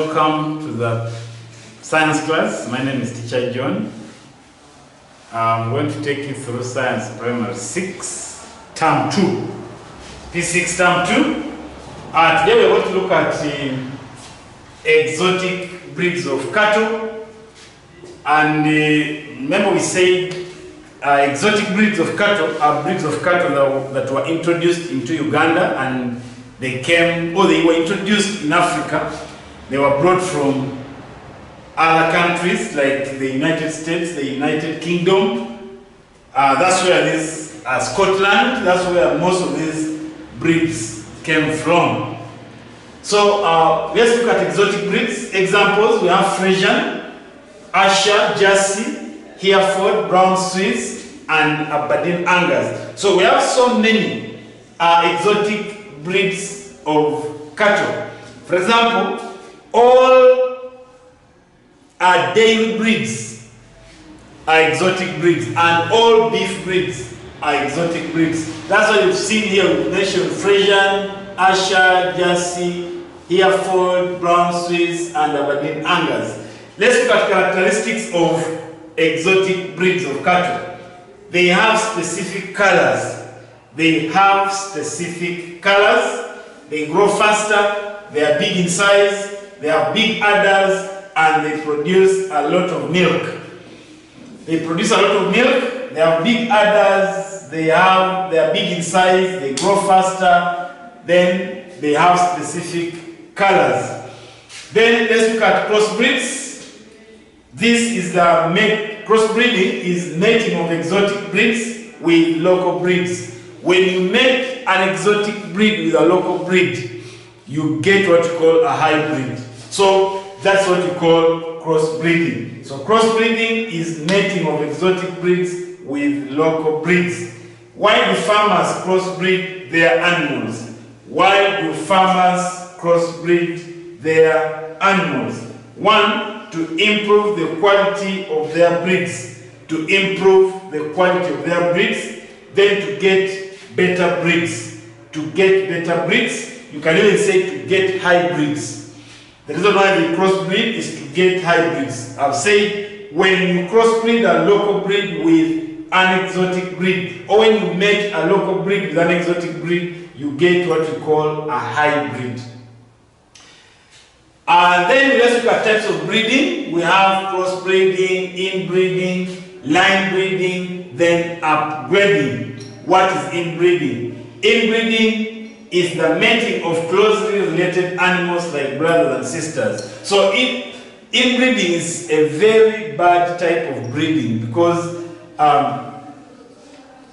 Welcome to the science class. My name is Teacher John. I'm going to take you through Science Primary 6, Term 2. P6 Term 2. Today we're going to look at exotic breeds of cattle. And remember we said exotic breeds of cattle are breeds of cattle that were introduced into Uganda, and they were introduced in Africa. They were brought from other countries like the United States, the United Kingdom. That's where this Scotland, that's where most of these breeds came from. So let's look at exotic breeds. Examples, we have Frisian, Ayrshire, Jersey, Hereford, Brown Swiss, and Aberdeen Angus. So we have so many exotic breeds of cattle. For example, all dairy breeds are exotic breeds, and all beef breeds are exotic breeds. That's why you've seen here we've mentioned Frisian, Ayrshire, Jersey, Hereford, Brown Swiss, and Aberdeen Angus. Let's look at characteristics of exotic breeds of cattle. They have specific colors. They grow faster. They are big in size. They have big udders, and they produce a lot of milk. They have big udders, they are big in size, they grow faster, then they have specific colors. Then let's look at crossbreeds. Crossbreeding is mating of exotic breeds with local breeds. When you make an exotic breed with a local breed, you get what you call a hybrid. So that's what you call crossbreeding. So crossbreeding is mating of exotic breeds with local breeds. Why do farmers crossbreed their animals? One, to improve the quality of their breeds. Then to get better breeds. You can even say to get hybrids. The reason why we crossbreed is to get hybrids. I've said when you crossbreed a local breed with an exotic breed, or when you make a local breed with an exotic breed, you get what we call a hybrid. And then let's look at types of breeding. We have crossbreeding, inbreeding, line breeding, then upgrading. What is inbreeding? Inbreeding is the mating of closely related animals like brothers and sisters. So inbreeding is a very bad type of breeding because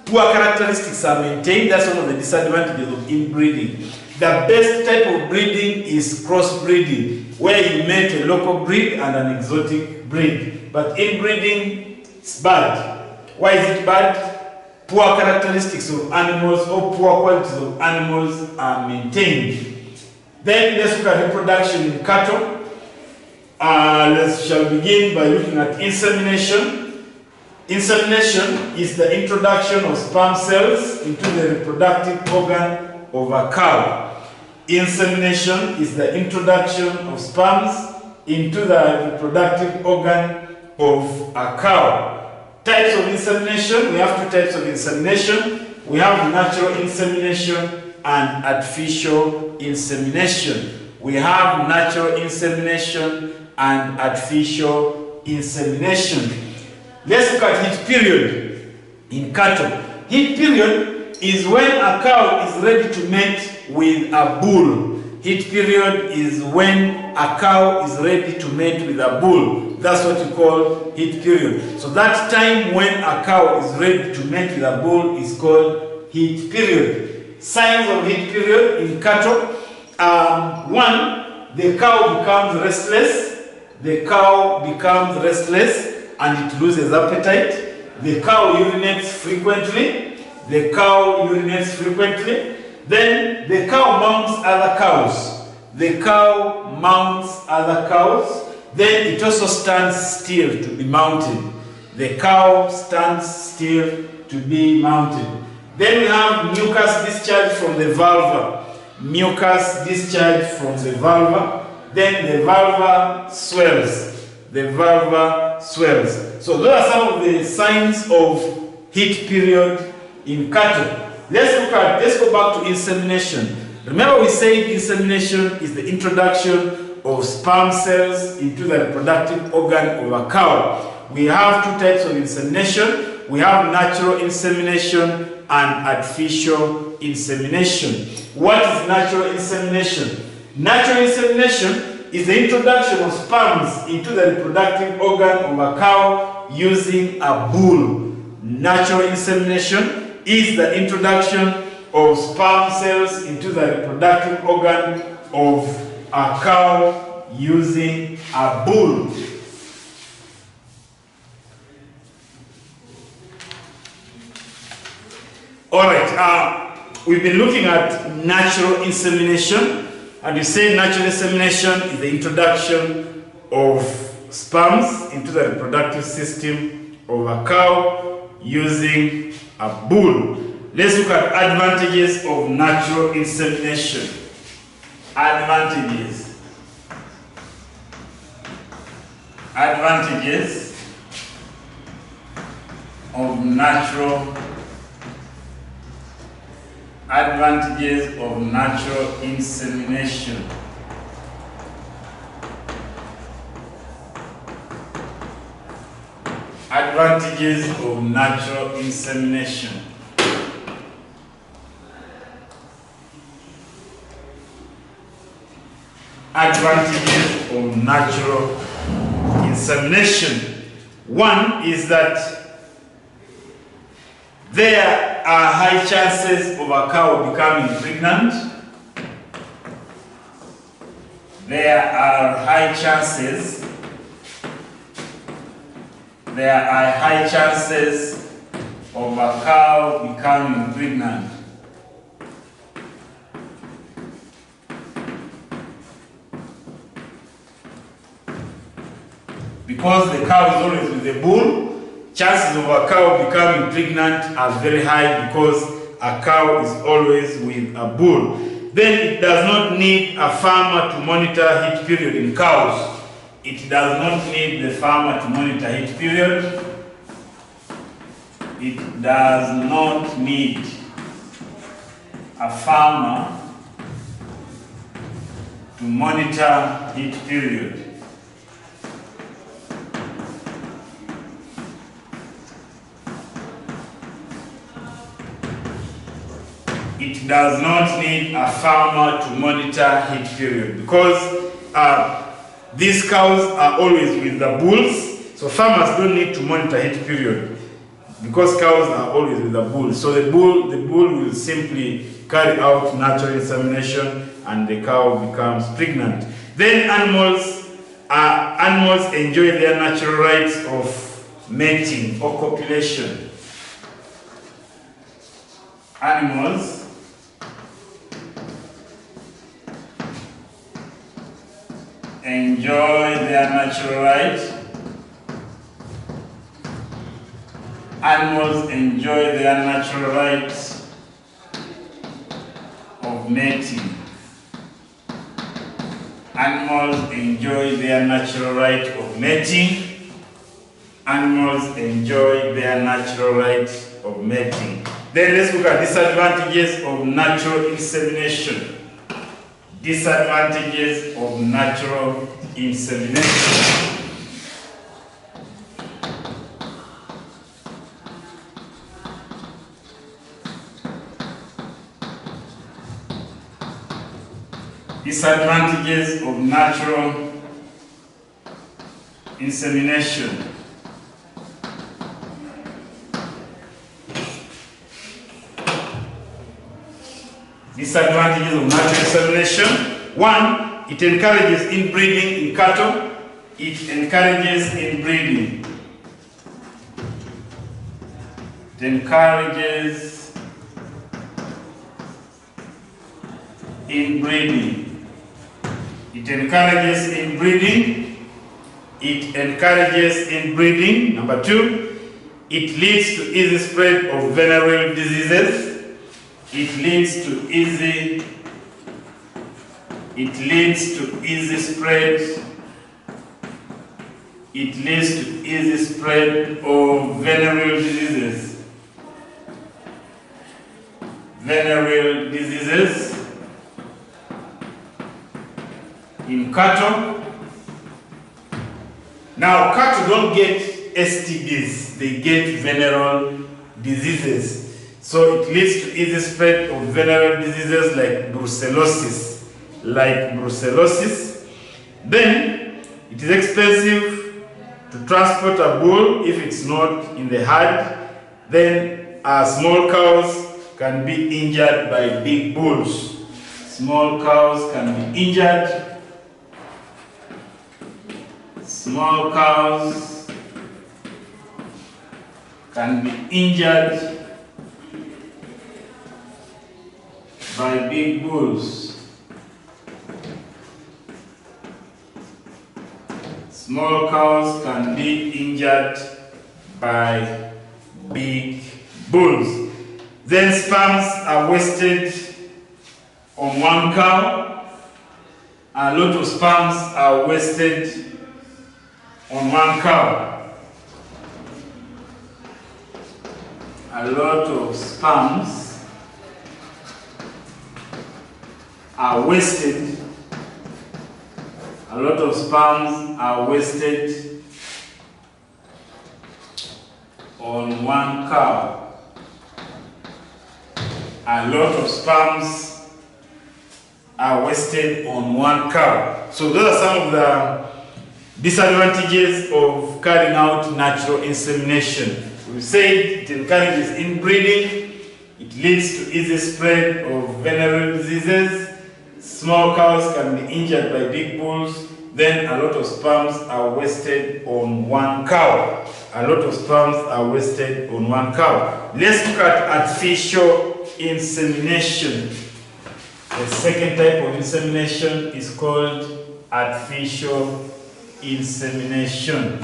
poor characteristics are maintained. That's one of the disadvantages of inbreeding. The best type of breeding is crossbreeding, where you mate a local breed and an exotic breed. But inbreeding is bad. Why is it bad? Poor characteristics of animals or poor qualities of animals are maintained. Then let's look at reproduction in cattle. Shall begin by looking at insemination. Insemination is the introduction of sperm cells into the reproductive organ of a cow. Insemination is the introduction of sperms into the reproductive organ of a cow. Types of insemination, we have two types of insemination. We have natural insemination and artificial insemination. We have natural insemination and artificial insemination. Let's look at heat period in cattle. Heat period is when a cow is ready to mate with a bull. Heat period is when a cow is ready to mate with a bull. That's what you call heat period. So that time when a cow is ready to mate with a bull is called heat period. Signs of heat period in cattle. One, the cow becomes restless and it loses appetite. The cow urinates frequently. Then the cow mounts other cows. Then it also stands still to be mounted. The cow stands still to be mounted. Then we have mucus discharge from the vulva. then the vulva swells. The vulva swells. So those are some of the signs of heat period in cattle. Let's go back to insemination. Remember we said insemination is the introduction of sperm cells into the reproductive organ of a cow. We have two types of insemination. We have natural insemination and artificial insemination. What is natural insemination? Natural insemination is the introduction of sperms into the reproductive organ of a cow using a bull. Natural insemination is the introduction of sperm cells into the reproductive organ of a cow using a bull. Alright, we've been looking at natural insemination, and we say natural insemination is the introduction of sperms into the reproductive system of a cow using a bull. Let's look at advantages of natural insemination. Advantages of natural insemination. Advantages of natural insemination. Advantages of natural insemination. One is that there are high chances of a cow becoming pregnant. There are high chances of a cow becoming pregnant. Because the cow is always with the bull, chances of a cow becoming pregnant are very high because a cow is always with a bull. Then it does not need a farmer to monitor heat period in cows. It does not need the farmer to monitor heat period. It does not need a farmer to monitor heat period. It does not need a farmer to monitor heat period because these cows are always with the bulls, so farmers don't need to monitor heat period because cows are always with the bulls. So the bull will simply carry out natural insemination and the cow becomes pregnant. Then animals enjoy their natural rights of mating or copulation. Animals enjoy their natural right. Animals enjoy their natural right of mating. Animals enjoy their natural right of mating. Animals enjoy their natural right of mating. Then let's look at disadvantages of natural insemination. Disadvantages of natural insemination. Disadvantages of natural insemination. Disadvantages of natural insemination. One, it encourages inbreeding in cattle. It encourages inbreeding. It encourages inbreeding. It encourages inbreeding. It encourages inbreeding. Number two, it leads to easy spread of venereal diseases. It leads to easy It leads to easy spread. It leads to easy spread of venereal diseases. Venereal diseases in cattle. Now, cattle don't get STDs, they get venereal diseases. So it leads to easy spread of venereal diseases like brucellosis. Then, it is expensive to transport a bull if it's not in the herd. Then, small cows can be injured by big bulls. Small cows can be injured. Small cows can be injured by big bulls. Small cows can be injured by big bulls. Then sperms are wasted on one cow. A lot of sperms are wasted on one cow. A lot of sperms are wasted. A lot of sperms are wasted on one cow. A lot of sperms are wasted on one cow. So those are some of the disadvantages of carrying out natural insemination. We said it encourages inbreeding, it leads to easy spread of venereal diseases, small cows can be injured by big bulls, then a lot of sperms are wasted on one cow. A lot of sperms are wasted on one cow. Let's look at artificial insemination. The second type of insemination is called artificial insemination.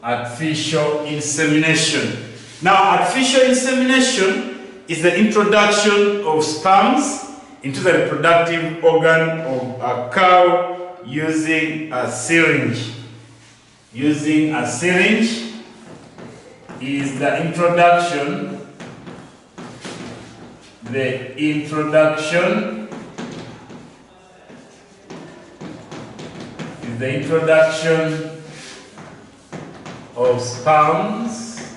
Artificial insemination. Now, artificial insemination is the introduction of sperms into the reproductive organ of a cow using a syringe. Using a syringe is the introduction of sperms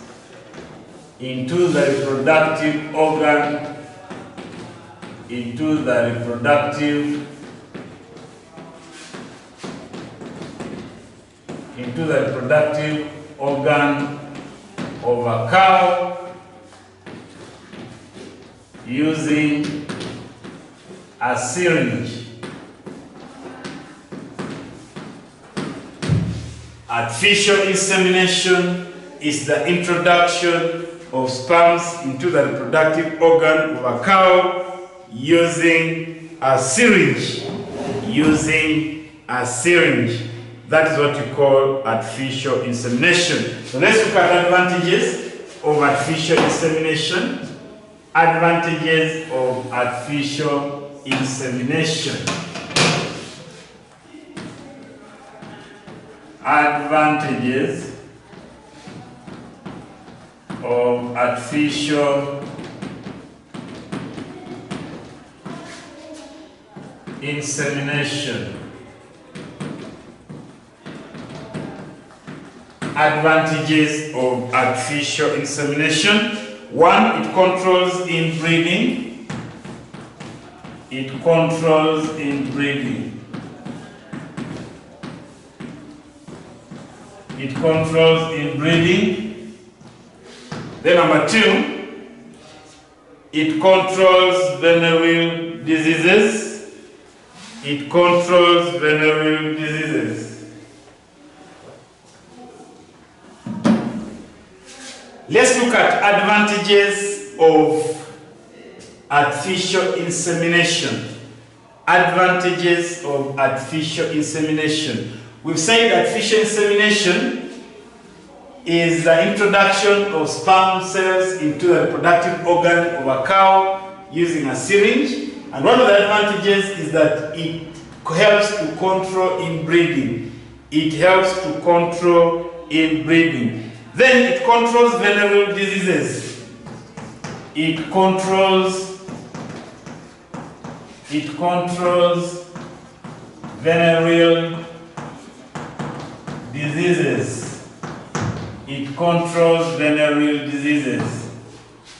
into the reproductive organ, of a cow using a syringe. Artificial insemination is the introduction of sperms into the reproductive organ of a cow using a syringe. That is what we call artificial insemination. So let's look at advantages of artificial insemination. Advantages of artificial insemination. Advantages of artificial insemination. Advantages of artificial insemination. One, it controls inbreeding. It controls inbreeding. It controls inbreeding. Then number two, it controls venereal diseases. It controls venereal diseases. Let's look at advantages of artificial insemination. Advantages of artificial insemination. We've said artificial insemination is the introduction of sperm cells into the reproductive organ of a cow using a syringe. And one of the advantages is that it helps to control inbreeding. It helps to control inbreeding. Then it controls venereal diseases. It controls venereal diseases. It controls venereal diseases.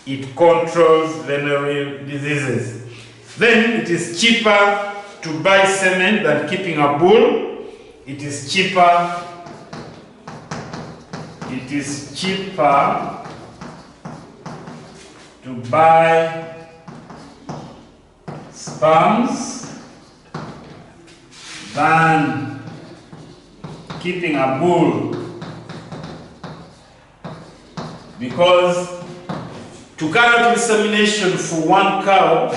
It controls venereal diseases. Then it is cheaper to buy semen than keeping a bull. It is cheaper to buy sperms than keeping a bull, because to carry out insemination for one cow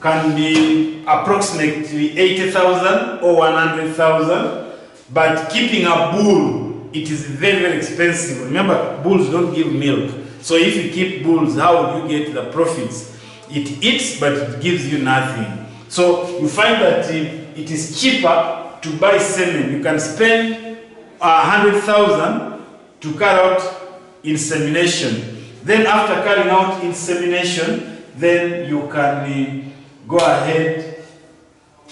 can be approximately 80,000 or 100,000, but keeping a bull, it is very, very expensive. Remember, bulls don't give milk. So if you keep bulls, how would you get the profits? It eats, but it gives you nothing. So you find that it is cheaper to buy semen. You can spend 100,000 to carry out insemination. Then after carrying out insemination, then you can go ahead.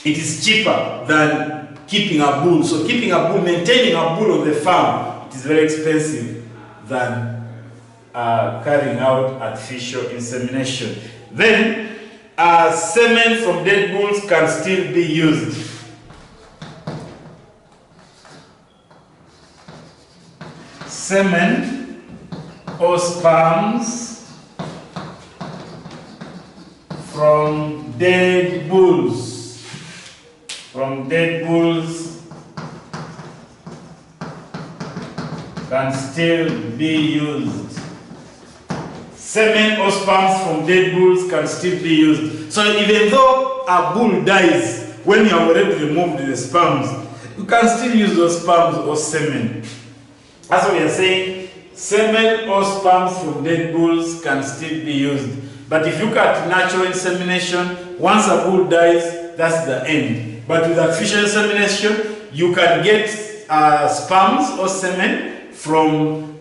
It is cheaper than keeping a bull. So keeping a bull, maintaining a bull on the farm, it is very expensive than carrying out artificial insemination. Then semen from dead bulls can still be used. Semen or sperms from dead bulls. Can still be used. Semen or sperms from dead bulls can still be used. So even though a bull dies, when you have already removed the sperms, you can still use those sperms or semen. That's what we are saying. Semen or sperms from dead bulls can still be used. But if you look at natural insemination, once a bull dies, that's the end. But with artificial insemination, you can get sperms or semen from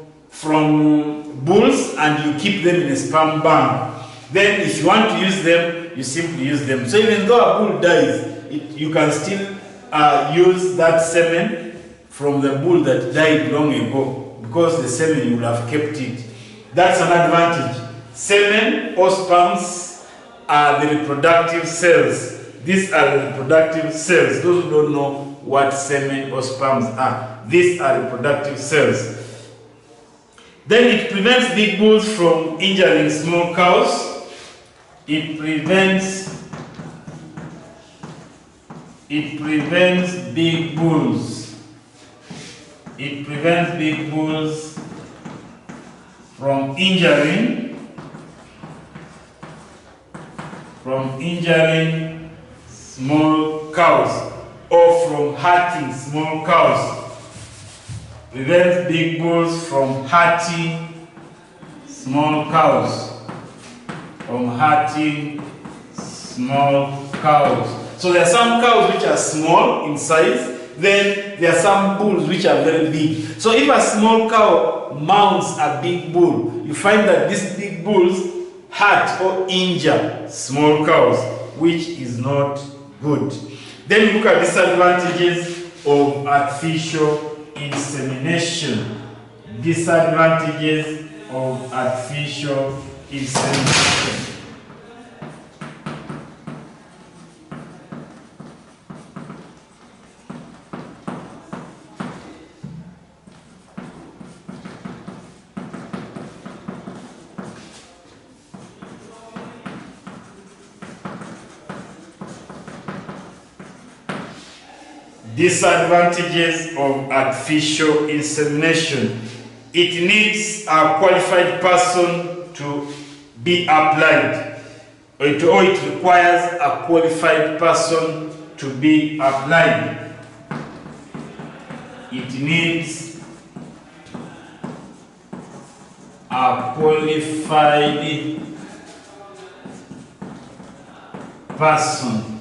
bulls, and you keep them in a sperm bank. Then if you want to use them, you simply use them. So even though a bull dies, you can still use that semen from the bull that died long ago, because the semen, you would have kept it. That's an advantage. Semen or sperms are the reproductive cells. These are the reproductive cells. Those who don't know what semen or sperms are, these are reproductive cells. Then it prevents big bulls from injuring small cows. It prevents big bulls. It prevents big bulls from injuring small cows, or from hurting small cows. Prevents big bulls from hurting small cows. So there are some cows which are small in size, then there are some bulls which are very big. So if a small cow mounts a big bull, you find that these big bulls hurt or injure small cows, which is not good. Then look at disadvantages of artificial insemination. Disadvantages of artificial insemination. Disadvantages of artificial insemination. It needs a qualified person to be applied. it requires a qualified person to be applied. It needs a qualified person.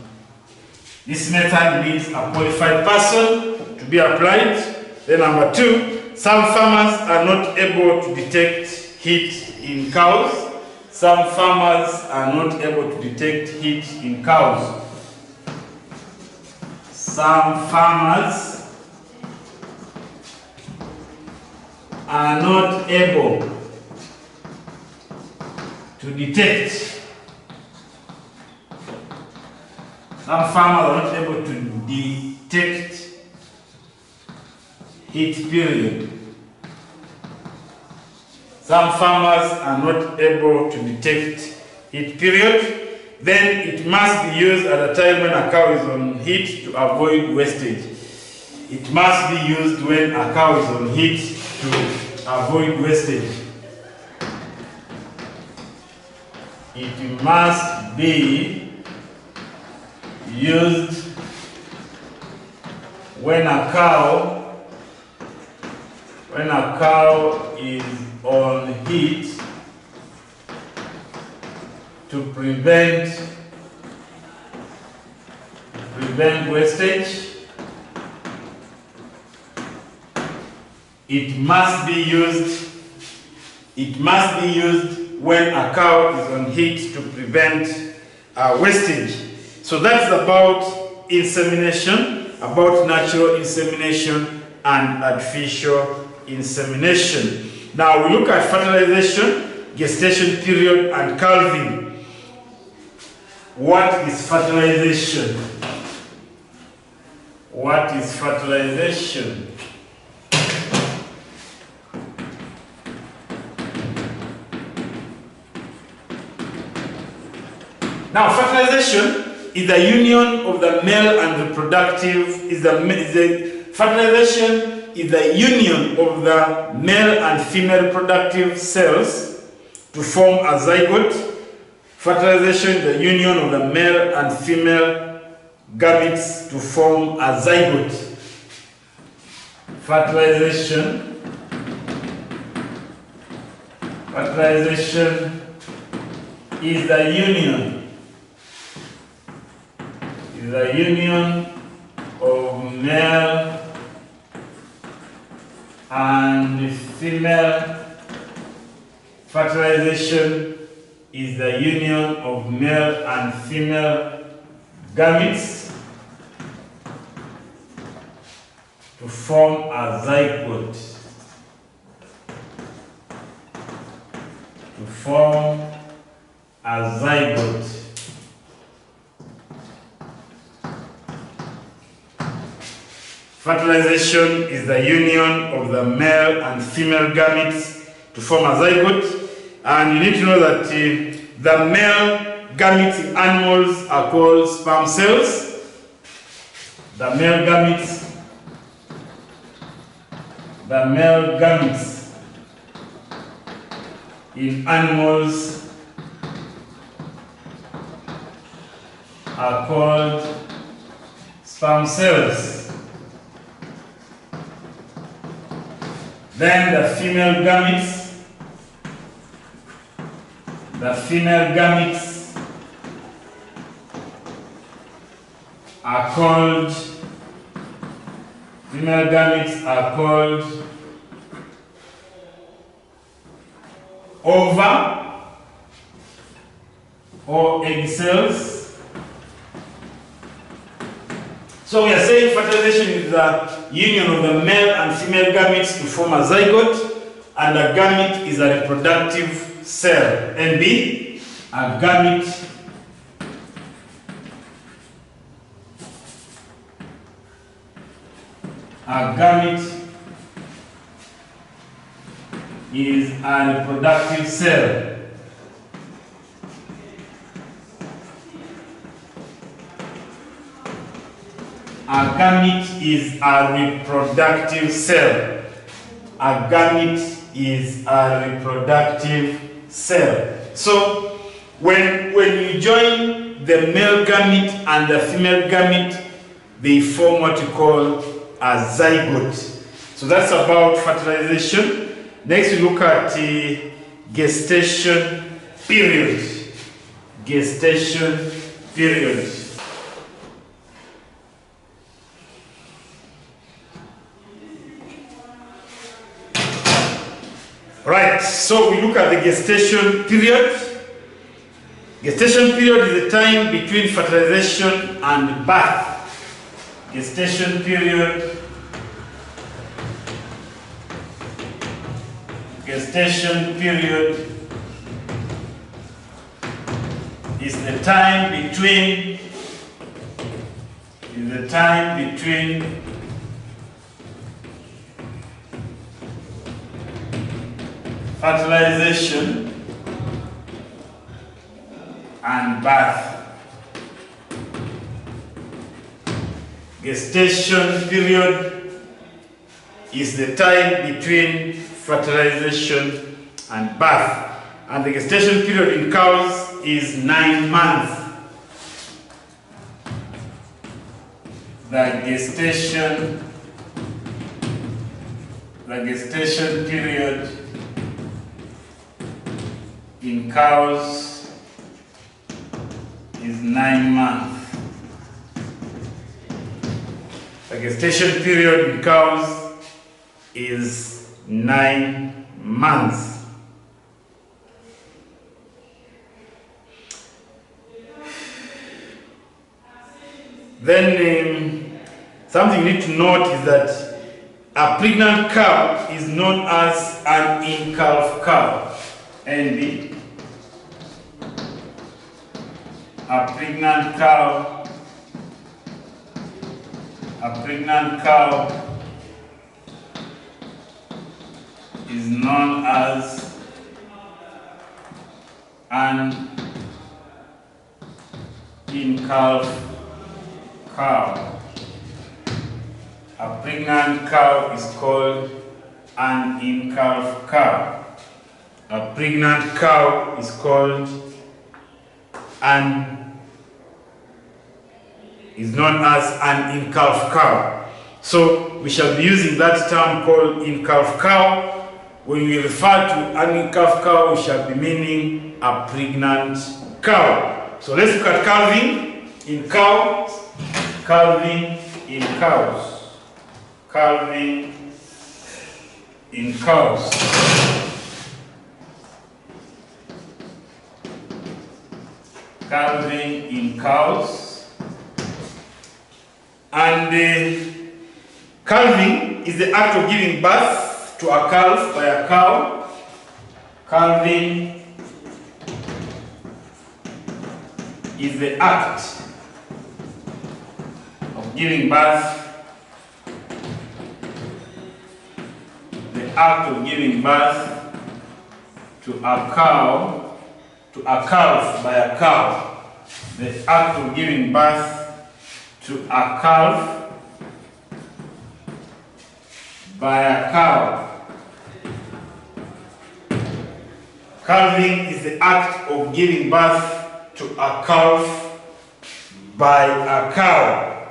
This method needs a qualified person to be applied. Then number 2, some farmers are not able to detect heat in cows. Some farmers are not able to detect heat in cows. Some farmers are not able to detect. Some farmers are not able to detect heat period. Some farmers are not able to detect heat period. Then it must be used at a time when a cow is on heat to avoid wastage. It must be used when a cow is on heat to avoid wastage. It must be used when a cow is on heat to prevent wastage. It must be used when a cow is on heat to prevent wastage. So that's about insemination, about natural insemination and artificial insemination. Now we look at fertilization, gestation period and calving. What is fertilization? What is fertilization? Now, fertilization is the union of the male and reproductive. Fertilization is the union of the male and female reproductive cells to form a zygote. Fertilization is the union of the male and female gametes to form a zygote. Fertilization is the union of male and female. Fertilization is the union of male and female gametes to form a zygote. Fertilization is the union of the male and female gametes to form a zygote. And you need to know that the male gametes in animals are called sperm cells. The male gametes in animals are called sperm cells. Then the female gametes are called ova or egg cells. So we are saying fertilization is the union of the male and female gametes to form a zygote, and a gamete is a reproductive cell. NB, a gamete is a reproductive cell. A gamete is a reproductive cell. A gamete is a reproductive cell. So When you join the male gamete and the female gamete, they form what you call a zygote. So that's about fertilization. Next we look at gestation period. Gestation period. Right, so we look at the gestation period. Gestation period is the time between fertilization and birth. Gestation period. Gestation period is the time between fertilization and birth. Gestation period is the time between fertilization and birth. And the gestation period in cows is 9 months. The gestation period in cows is 9 months. The gestation period in cows is 9 months. Then something you need to note is that a pregnant cow is known as an in-calf cow. And a pregnant cow is known as an in-calf cow. A pregnant cow is called an in-calf cow. A pregnant cow is called is known as an in-calf cow. So we shall be using that term called in-calf cow. When we refer to an in-calf cow, we shall be meaning a pregnant cow. So let's look at calving in cows. Calving in cows. Calving in cows. Calving in cows. And calving is the act of giving birth to a calf by a cow. Calving is the act of giving birth. The act of giving birth to a cow, to a calf by a cow. The act of giving birth to a calf by a cow. Calving is the act of giving birth to a calf by a cow.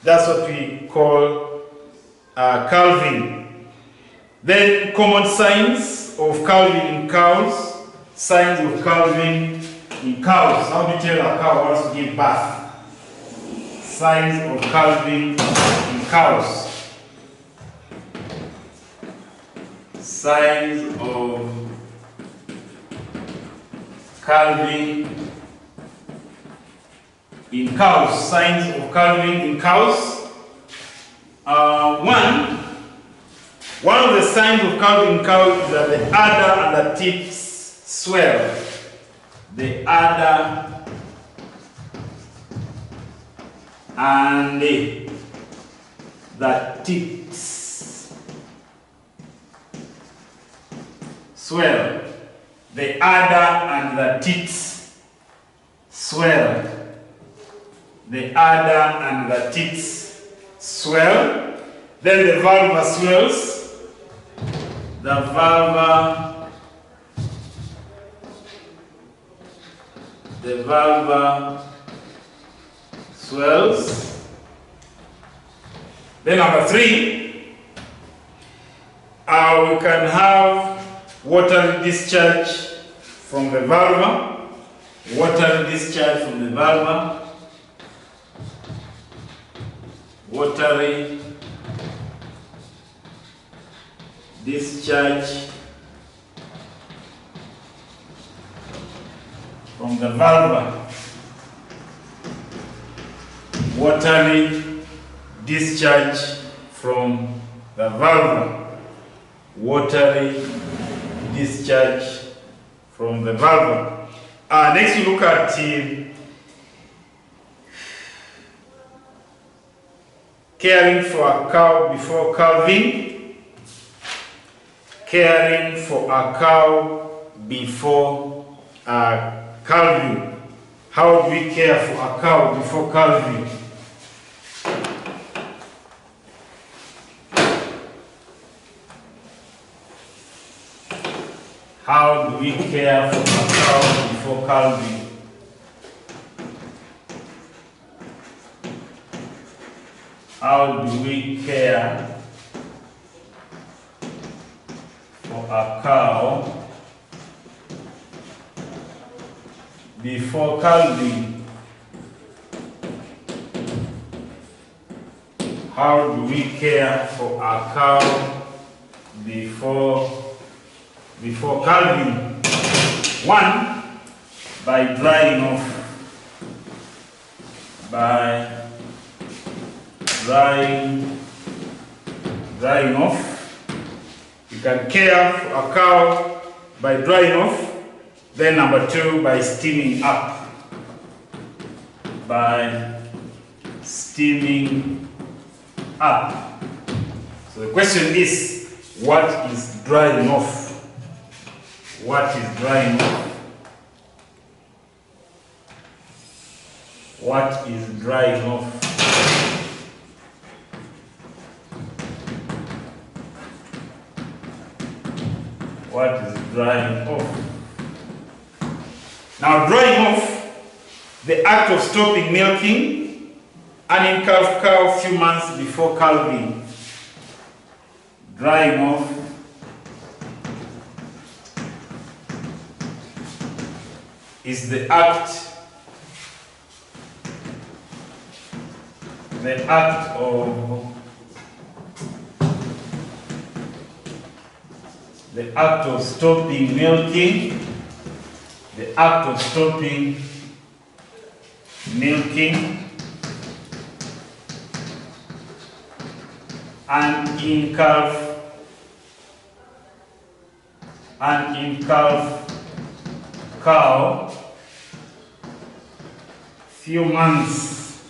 That's what we call calving. Then common signs of calving in cows. Signs of calving in cows. How do you tell a cow wants to give birth? Signs of calving in cows. Signs of calving in cows. Signs of calving in cows. One of the signs of calving in cows is that the udder and the tips swell. The udder and the tips swell. The udder and the tips swell. The udder and the tips swell. Then the vulva swells. The vulva the vulva swells. Then number 3, we can have watery discharge from the vulva. Watery discharge from the vulva. Watery discharge from the vulva. Watery discharge from the vulva. Watery discharge from the vulva. Next we look at caring for a cow before calving. Caring for a cow before calving. How do we care for a cow before calving? How do we care for a cow before calving? How do we care for a cow before calving? How do we care for a cow before calving? 1, by drying off. By drying off. You can care for a cow by drying off. Then number 2, by steaming up. By steaming up. So the question is, what is drying off? What is drying off? What is drying off? What is drying off? Now, drying off, the act of stopping milking an in-calf cow a few months before calving. Drying off is the act of stopping milking, the act of stopping milking an in-calf cow few months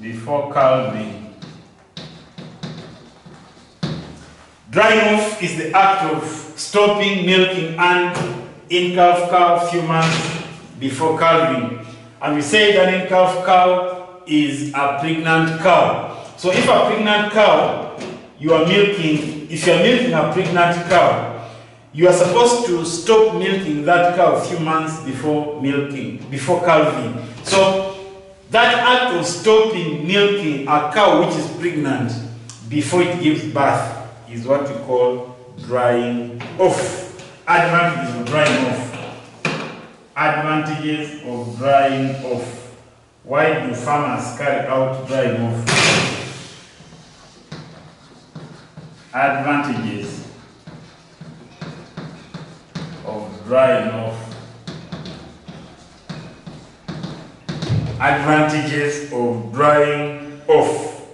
before calving. Drying off is the act of stopping milking an in-calf cow few months before calving. And we say an in-calf cow is a pregnant cow. So if a pregnant cow you are milking, if you are milking a pregnant cow, you are supposed to stop milking that cow a few months before calving. So that act of stopping milking a cow which is pregnant before it gives birth is what we call drying off. Advantages of drying off. Advantages of drying off. Why do farmers carry out drying off? Advantages of drying off. Advantages of drying off.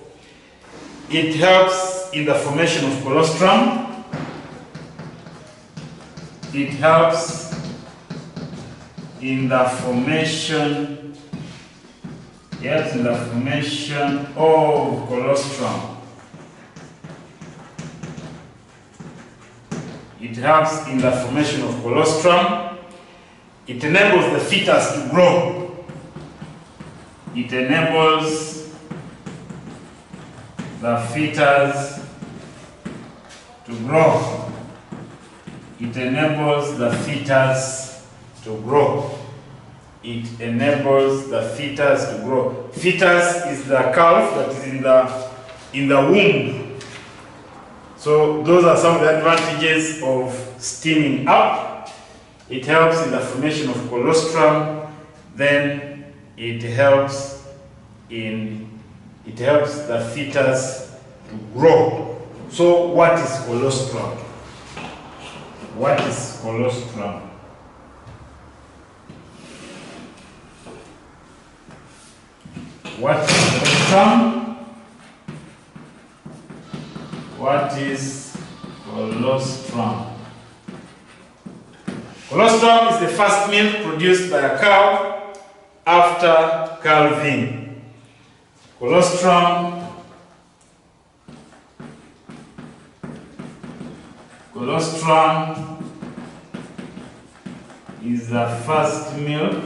It helps in the formation of colostrum. It helps in the formation of colostrum. It helps in the formation of colostrum. It enables the fetus to grow. It enables the fetus to grow. It enables the fetus to grow. It enables the fetus to grow. Fetus is the calf that is in the womb. So those are some of the advantages of steaming up. It helps in the formation of colostrum. Then it helps the fetus to grow. So what is colostrum? What is colostrum? What is colostrum? What is colostrum? Colostrum is the first milk produced by a cow after calving. Colostrum is the first milk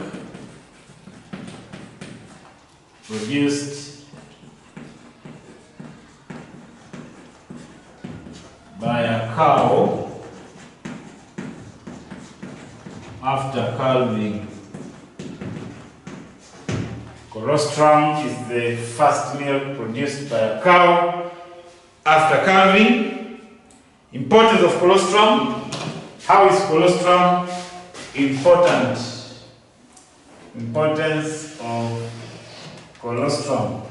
produced by a cow after calving. Colostrum is the first milk produced by a cow after calving. Importance of colostrum. How is colostrum important? Importance of colostrum.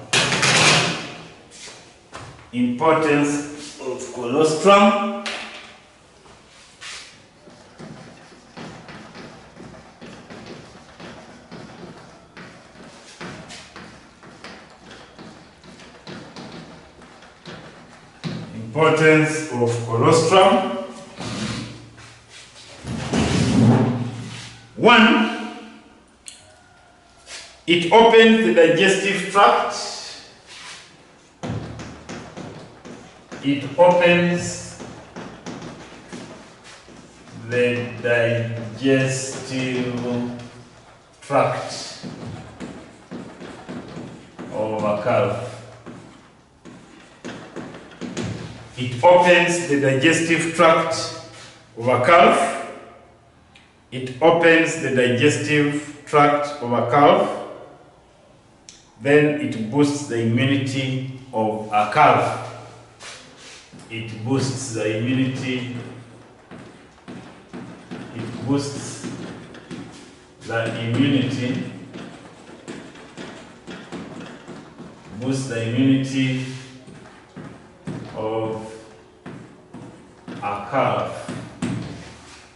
Importance of colostrum. Importance of colostrum. 1. It opens the digestive tract. It opens the digestive tract of a calf. It opens the digestive tract of a calf. It opens the digestive tract of a calf. Then it boosts the immunity of a calf. It boosts the immunity. It boosts the immunity. Boosts the immunity of a calf.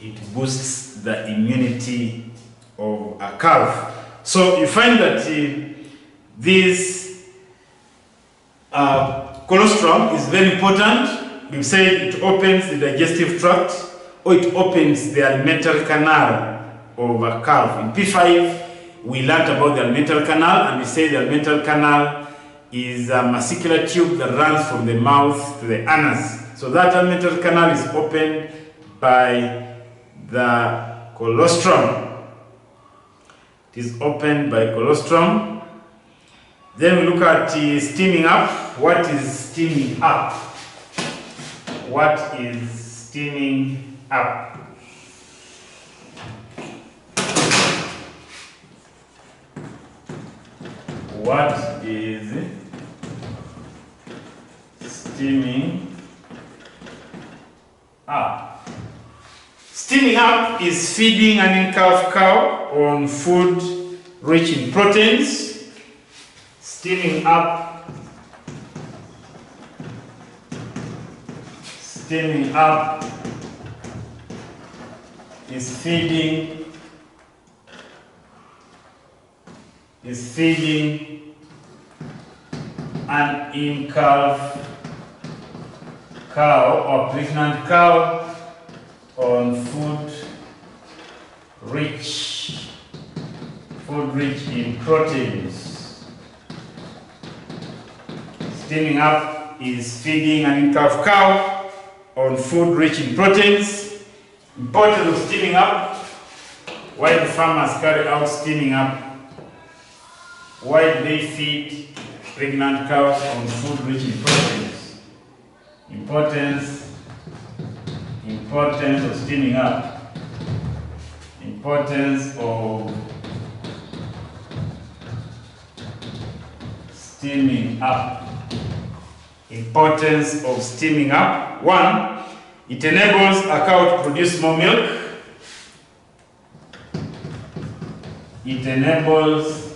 It boosts the immunity of a calf. So you find that this colostrum is very important. We've said it opens the digestive tract, or it opens the alimentary canal of a calf. In P5, we learned about the alimentary canal, and we say the alimentary canal is a muscular tube that runs from the mouth to the anus. So that alimentary canal is opened by the colostrum. It is opened by colostrum. Then we look at steaming up. What is steaming up? What is steaming up? What is steaming up? Steaming up is feeding an in-calf cow on food rich in proteins. Steaming up is feeding an in-calf cow or pregnant cow on food rich in proteins. Steaming up is feeding an in-calf cow on food rich in proteins. Importance of steaming up. Why do farmers carry out steaming up? Why do they feed pregnant cows on food rich in proteins? Importance Importance of steaming up. Importance of steaming up. Importance of steaming up. 1, it enables a cow to produce more milk. It enables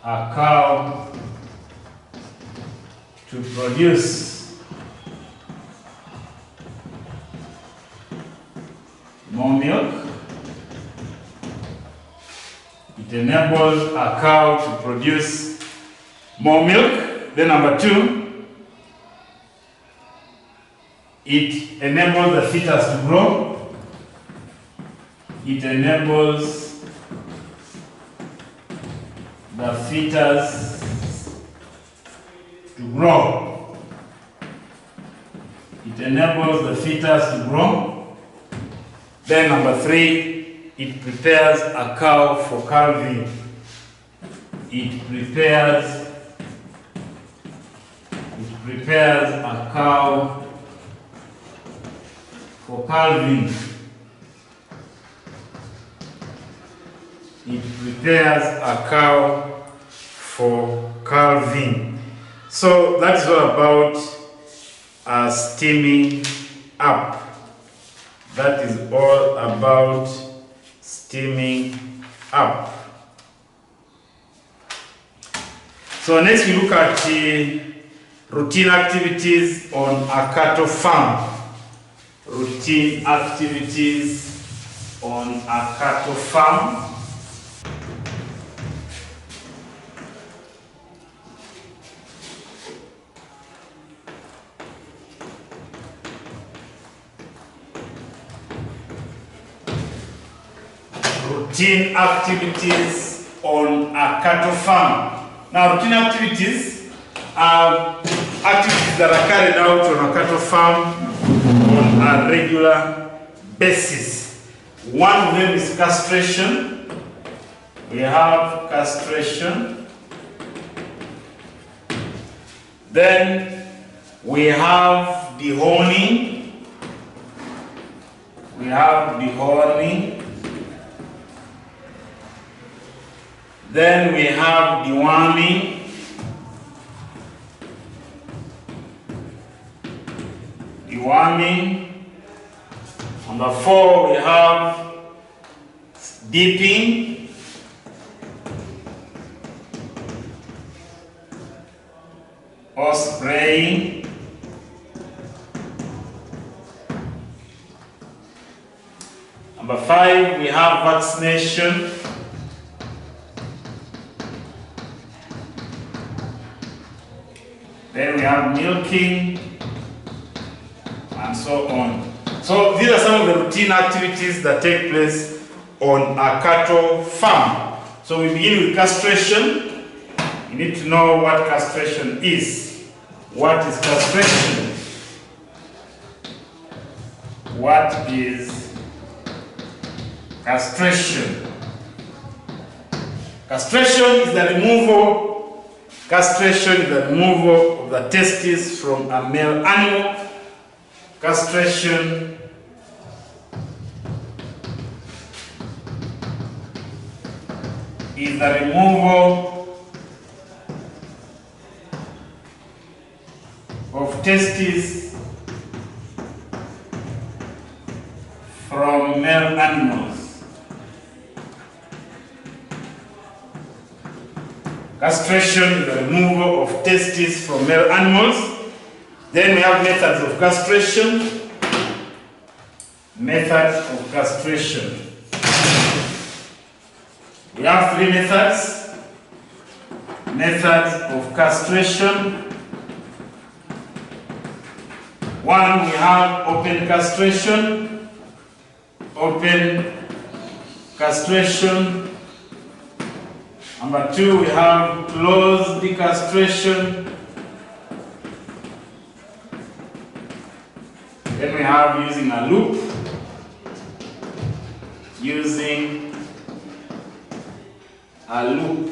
a cow to produce more milk. It enables a cow to produce more milk. Then number 2, it enables the fetus to grow. It enables the fetus to grow. It enables the fetus to grow. Then number 3, it prepares a cow for calving. It prepares a cow for calving. It prepares a cow for calving. So that is all about steaming up. That is all about steaming up. So next we look at routine activities on a cattle farm. Routine activities on a cattle farm. Routine activities on a cattle farm. Now, routine activities are activities that are carried out on a cattle farm on a regular basis. One of them is castration. We have castration. Then we have dehorning. We have dehorning. Then we have deworming. Deworming. Number 4, we have dipping. Or spraying. Number 5, we have vaccination. Then we have milking, and so on. So these are some of the routine activities that take place on a cattle farm. So we begin with castration. You need to know what castration is. What is castration? What is castration? Castration is the removal of the testes from a male animal. Castration is the removal of testes from male animals. Castration is the removal of testes from male animals. Then we have methods of castration. Methods of castration. We have 3 methods. Methods of castration. 1, we have open castration. Open castration. Number 2, we have closed castration. Then we have using a loop. Using a loop.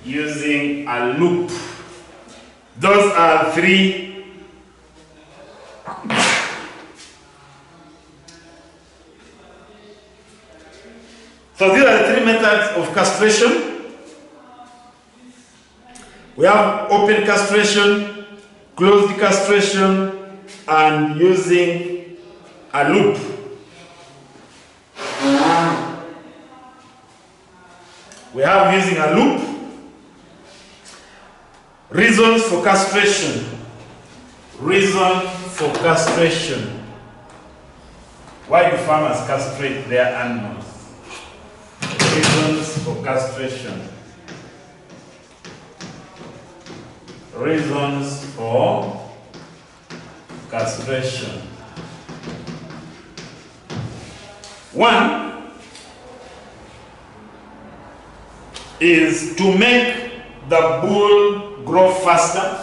Using a loop. Those are 3 So these are the three methods of castration. We have open castration, closed castration, and using a loop. We have using a loop. Reasons for castration. Reason for castration. Why do farmers castrate their animals? Reasons for castration. Reasons for castration. One is to make the bull grow faster.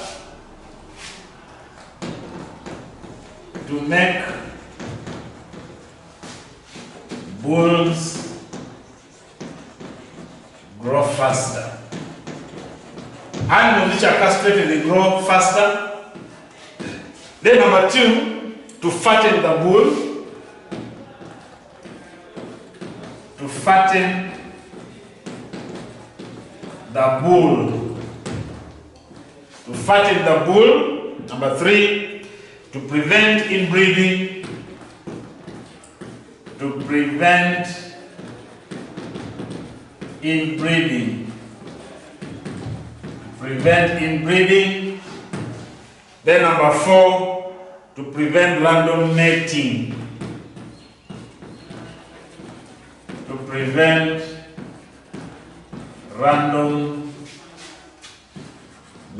To make bulls grow faster. Animals which are castrated, they grow faster. Then number two, to fatten the bull. To fatten the bull. To fatten the bull. Number three, to prevent inbreeding. To prevent inbreeding. Prevent inbreeding. Then number four, to prevent random mating. To prevent random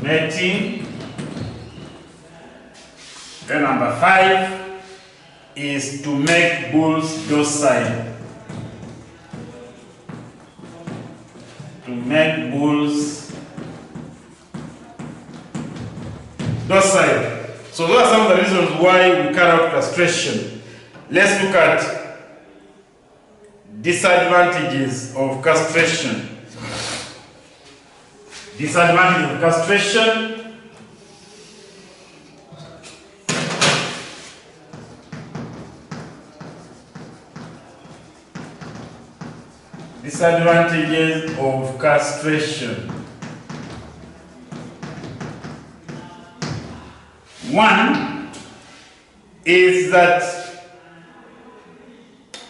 mating. Then number five is to make bulls docile. To make bulls docile. So those are some of the reasons why we carry out castration. Let's look at disadvantages of castration. Disadvantages of castration. Disadvantages of castration. One is that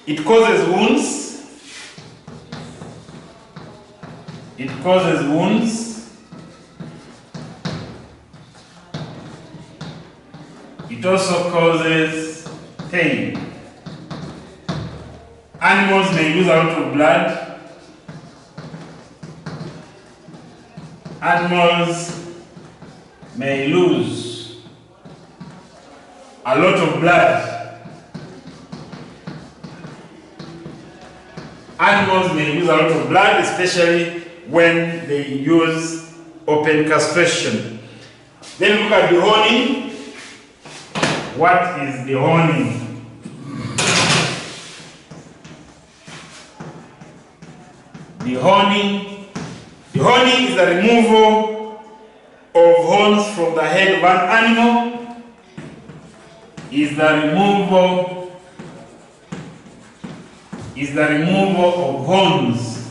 it causes wounds. It causes wounds. It also causes pain. Animals may lose a lot of blood. Animals may lose a lot of blood. Animals may lose a lot of blood, especially when they use open castration. Then look at the honing. What is the honing? The honing is the removal of horns from the head of an animal. Is the removal of horns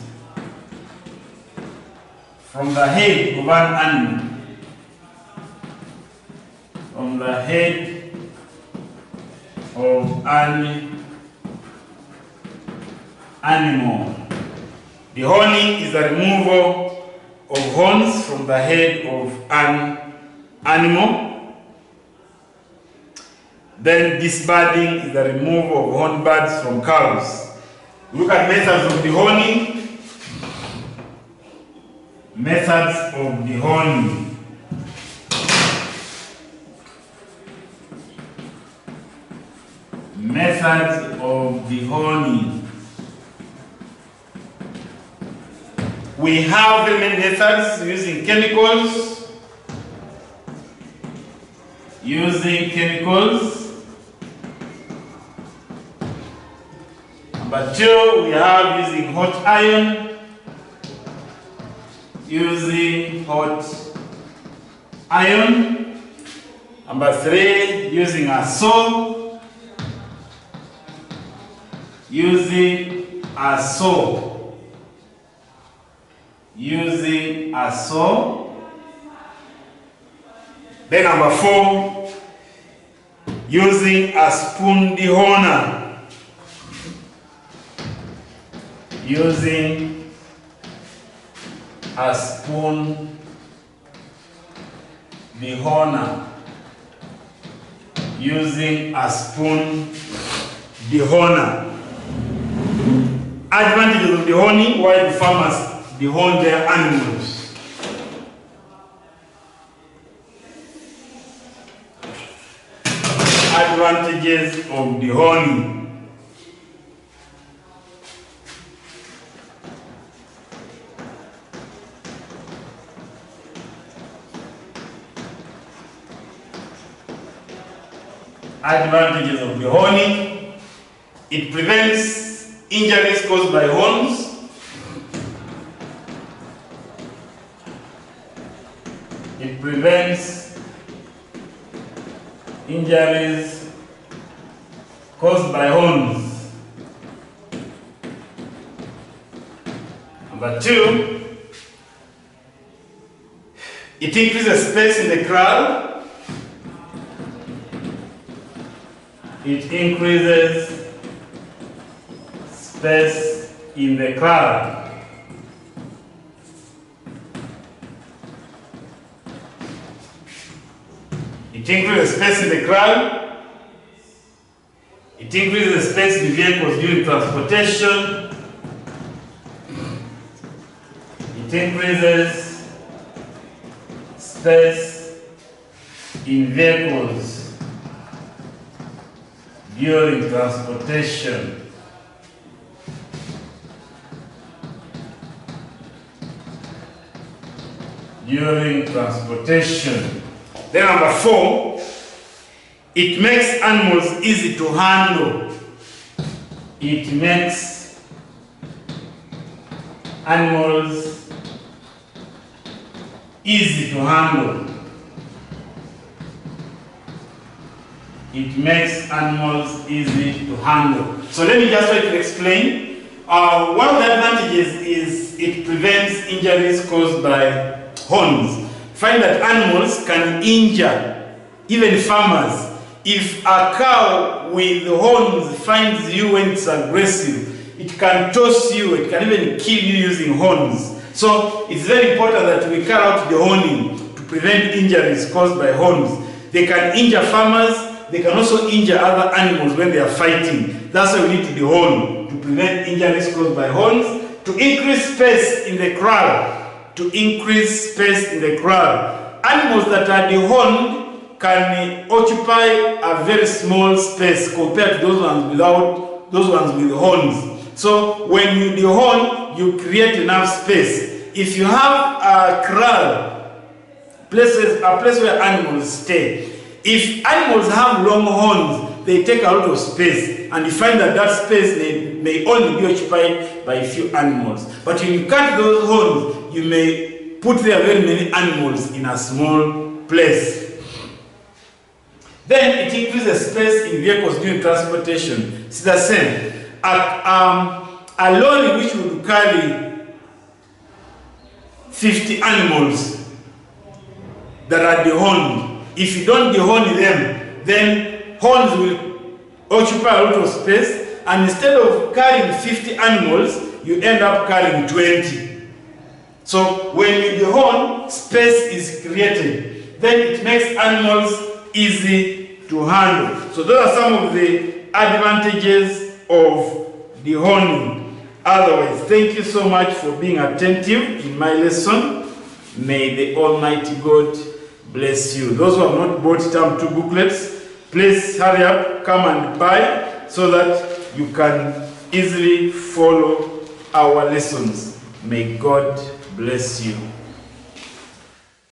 from the head of an animal. From the head of an animal. The honing is the removal of horns from the head of an animal. Then disbarding is the removal of horn buds from cows. Look at methods of the honing. Methods of the honing. Methods of the honing. We have very many methods using chemicals. Number two, we have using hot iron. Number three, using a saw. Using a saw. Using a saw. Then number 4, using a spoon dehorner. Using a spoon dehorner. Using a spoon dehorner. Advantages of dehorning, why do farmers dehorn their animals? Advantages of dehorning. Advantages of dehorning. It prevents injuries caused by horns. It prevents injuries caused by horns. Number 2, it increases space in the crowd. It increases space in the crowd. It increases space in the crowd. It increases space in vehicles during transportation. It increases space in vehicles during transportation. Then number 4, it makes animals easy to handle. It makes animals easy to handle. It makes animals easy to handle. So let me just try to explain. One of the advantages is it prevents injuries caused by horns. Find that animals can injure even farmers. If a cow with horns finds you when it's aggressive, it can toss you, it can even kill you using horns. So it's very important that we carry out the horning to prevent injuries caused by horns. They can injure farmers. They can also injure other animals when they are fighting. That's why we need to dehorn, to prevent injuries caused by horns, to increase space in the crowd. To increase space in the crowd. Animals that are dehorned can occupy a very small space compared to those ones with horns. So when you dehorn, you create enough space. If you have a crowd, a place where animals stay, if animals have long horns, they take a lot of space, and you find that that space may only be occupied by a few animals. But when you cut those horns, you may put there very many animals in a small place. Then it increases space in vehicles during transportation. It's the same. A lorry which would carry 50 animals that are dehorned, if you don't dehorn them, then horns will occupy a lot of space, and instead of carrying 50 animals, you end up carrying 20. So when you dehorn, space is created. Then it makes animals easy to handle. So those are some of the advantages of dehorning. Otherwise, thank you so much for being attentive in my lesson. May the Almighty God bless you. Those who have not bought term 2 booklets, please hurry up, come and buy so that you can easily follow our lessons. May God bless you.